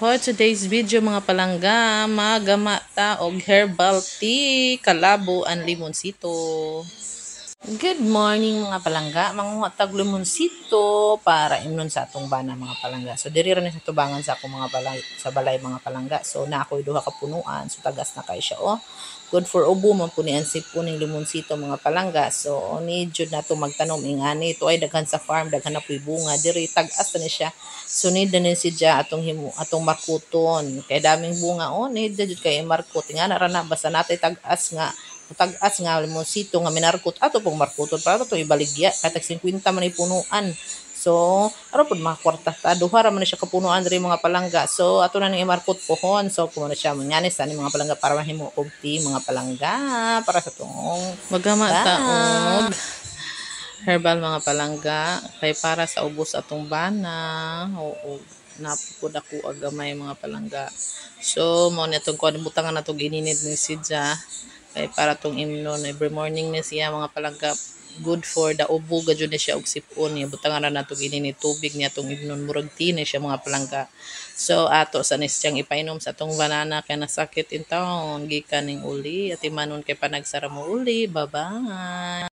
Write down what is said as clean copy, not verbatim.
For today's video mga palangga, magamata og herbal tea, kalabo ang limonsito. Good morning mga palangga, manguha tag limonsito para imnon sa atong bana mga palangga. So diri ra ni sa tubangan sa akong mga balay mga palangga. So na ako'y duha ka punuan, so tagas na kay siya Good for ubo man po ni ang sipon ng limonsito mga palangga. So ni jud nato magtanom ingani ito ay daghan sa farm, daghan na puy bunga diri tagas na ni siya. So need na si siya atong markuton. Kay daming bunga need jud kay markut. Nga na ra na basta natay tagas nga limonsito nga minarkot ato pong markuton para to ibaligya katag 50 man ay punuan. So aron pud mga kwarta ta duha ra man siya kapunuan diri mga palangga. So ato na ning imarkot pohon. So kuno siya manganis ani mga palangga para mahimo og tea mga palangga para sa tong magama taog herbal mga palangga kay para sa ubos atong bana. Oo, napupud ako agamay mga palangga. So mo ni atong kuan butangan nato gininit ni sidya kay para tong imnon every morning ni siya mga palangga. Good for the ubo gadyo ni siya og sipon niya butangan na nato gininit tubig niya tong imnon murag tea ni siya mga palangga. So ato sa nisyang ipainom sa atong banana kay nasakit in taon gikan ning uli at imanon kay panagsara mo uli. Bye bye.